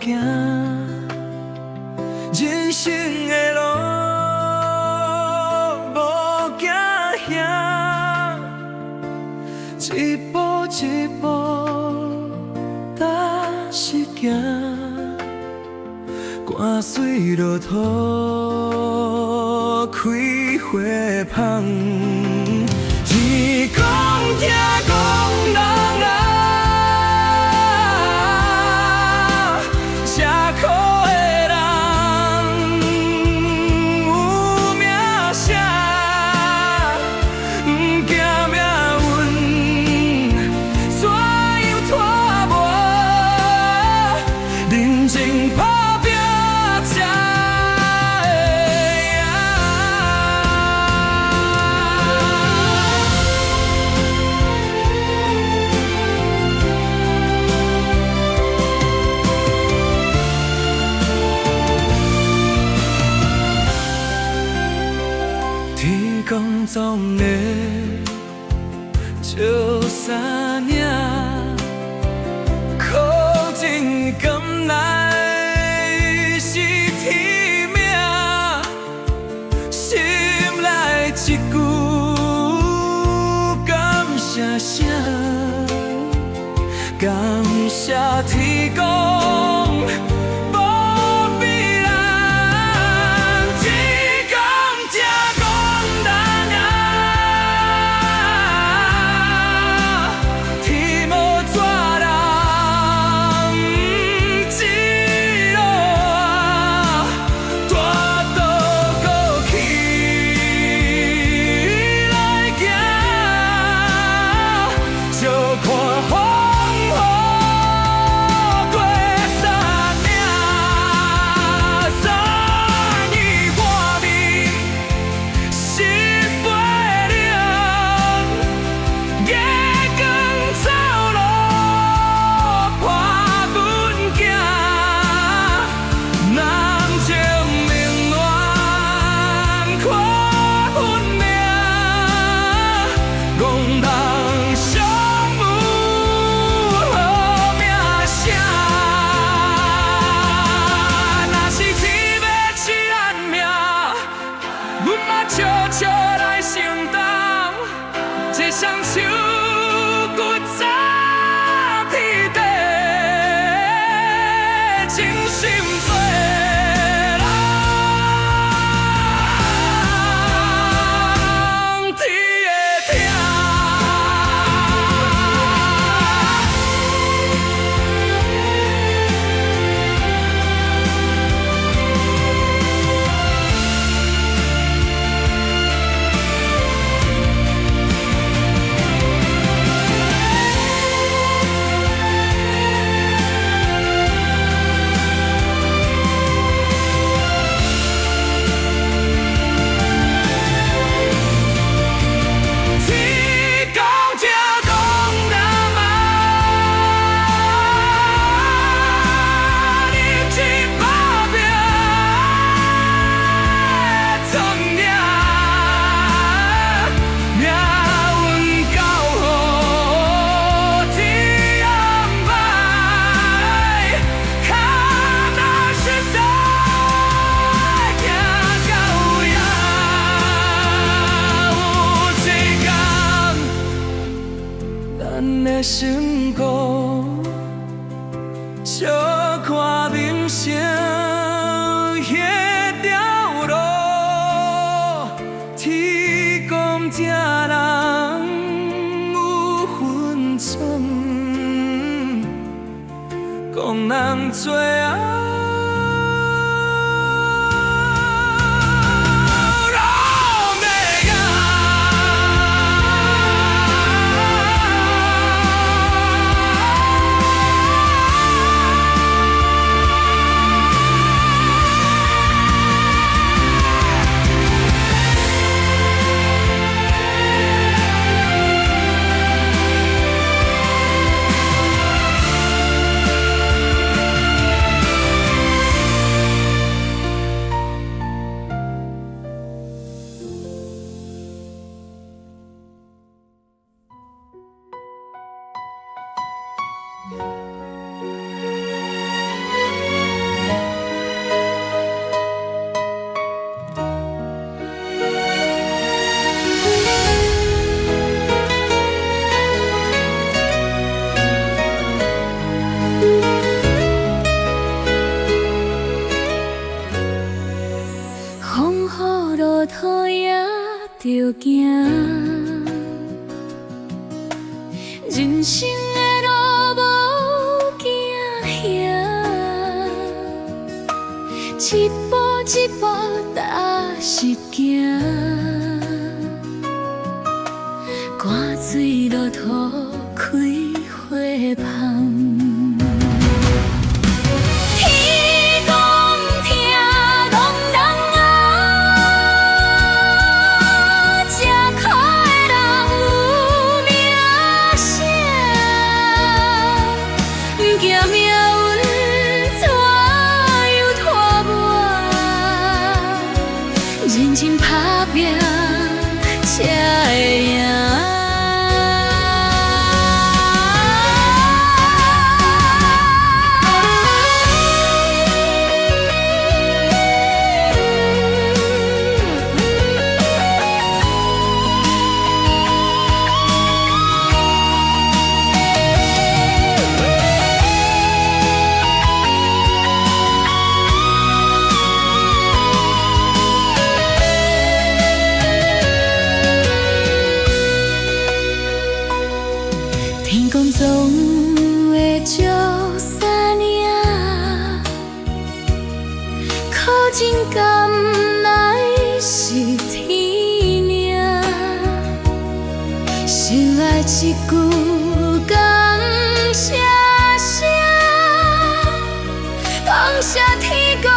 行，人生的路无惊吓，一步一步踏实行，汗水落土，开花香。天公听讲人啊，吃苦的人有名声，不惊命运怎样拖磨，认真打拼才会赢。天公总会照三领，苦尽甘来是天命，心内一句感谢声，感谢天公。双手骨扎天地，真心做人，天会疼。身躯小看人生迄条路，天公正人有分寸，讲人做啊。的路无惊吓，一步一步踏实行，汗水落土开花香。认真打拼才会赢。天公总会祝三领，靠真甘来是天命，想来一句感谢声，感谢天公。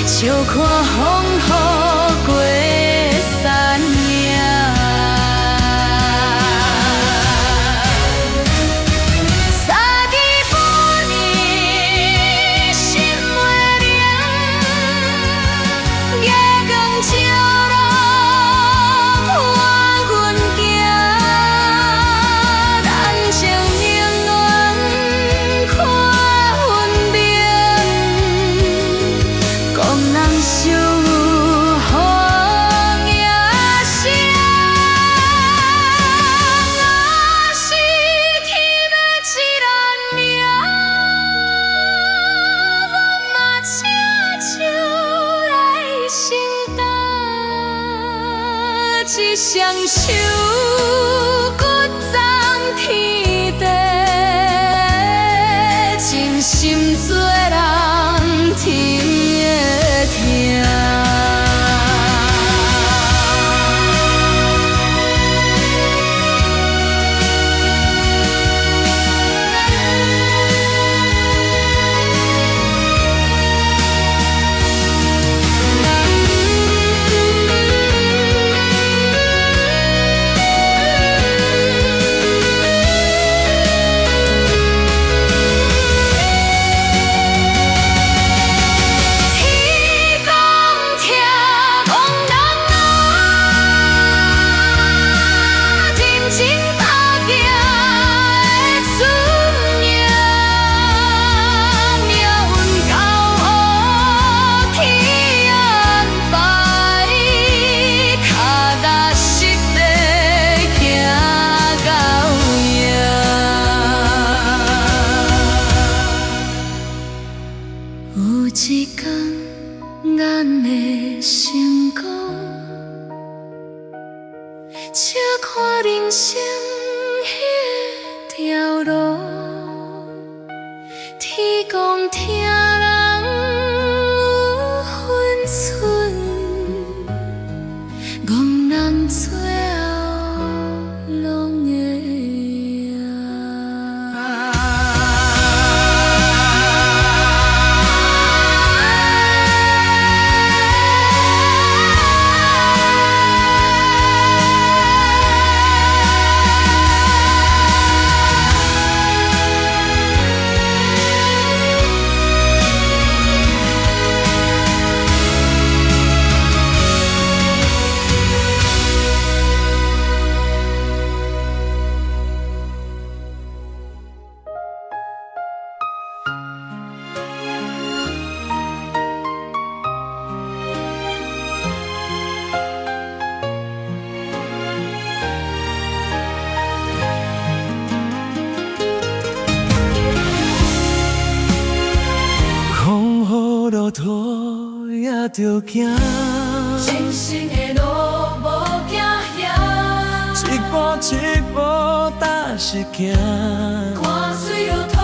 笑看风雨过山岭，三更半夜心袂宁，月光照路伴阮行，咱情永远看分明，讲人受。一双手骨藏天地，真心做人疼的疼。有一天，咱会成功，笑看人生迄条路，天公听人有分寸，憨人最后拢会赢。路途也着行，人生的路无惊险，一步一步踏实行。看水路途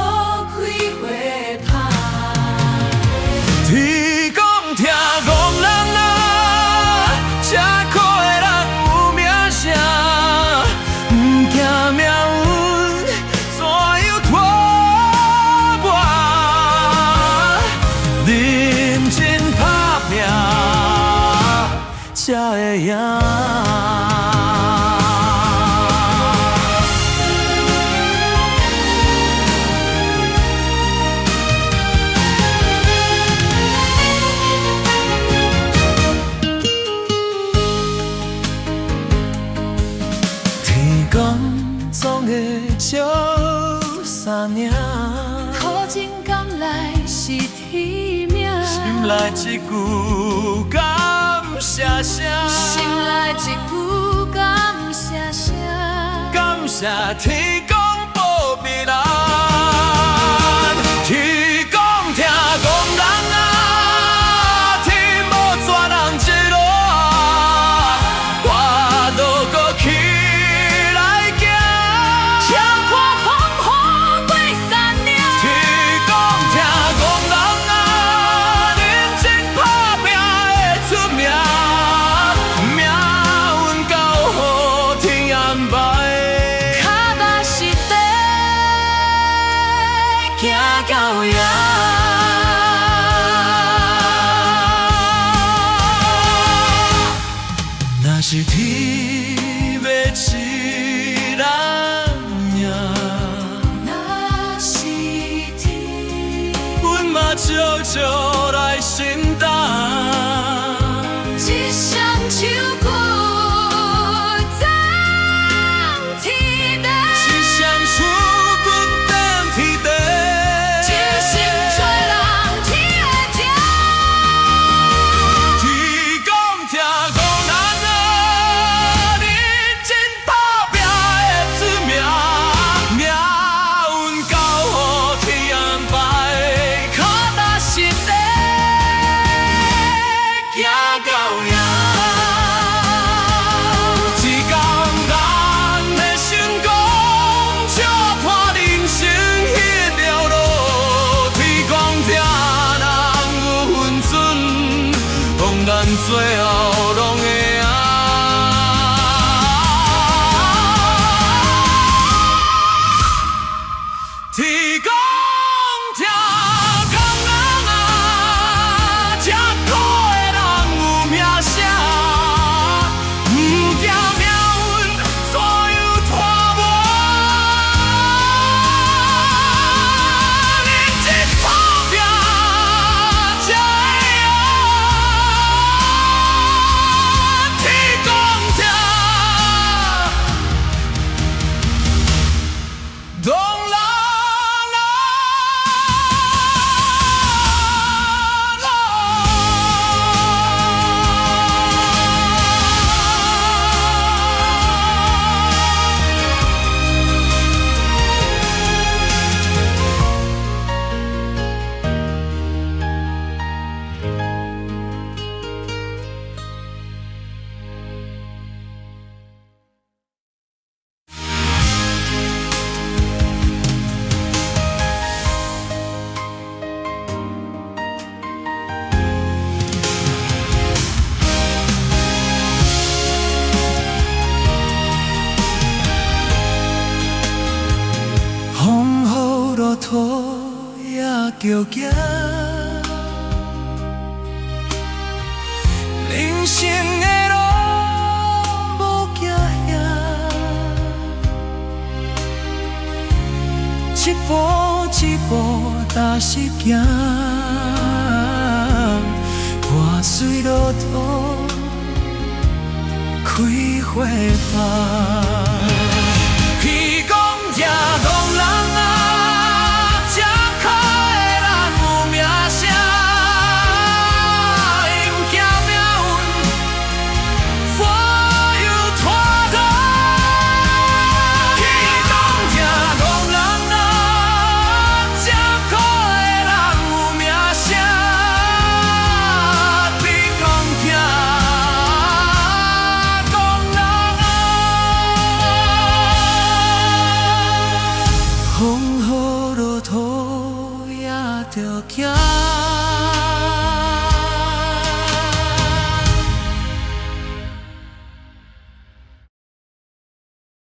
开花香。天公听戆人啊，吃苦的人有名声，不惊命运怎样拖磨，认真打拼才会赢。总会笑三领，苦尽甘来是天命，心内一句感谢声，心内一句感谢声，感谢天公保庇咱，天公听戆人啊，天无绝人一路，我都搁起。若是天要赐咱命，若是天，阮嘛悄悄来承担。一双手骨长天地，一双手骨长天地，一心做人天会听。天公听戆人啊，认真打拼会出名，命运交予天安排，脚踏实地行到赢。一天咱的成功，照破人生迄条路，天公听人有分寸，当咱最后拢会赢。天公听戆人啊，吃苦的人有名声，不惊命运怎样拖磨，认真打拼才会赢。天公听，当人风雨路途也着行，人生的路无惊险，一步一步踏实行，汗水路途开花放。天公听戆人啊，吃苦的人有名声，伊不惊命运怎样拖拖。天公听戆人啊，吃苦的人有名声。着行。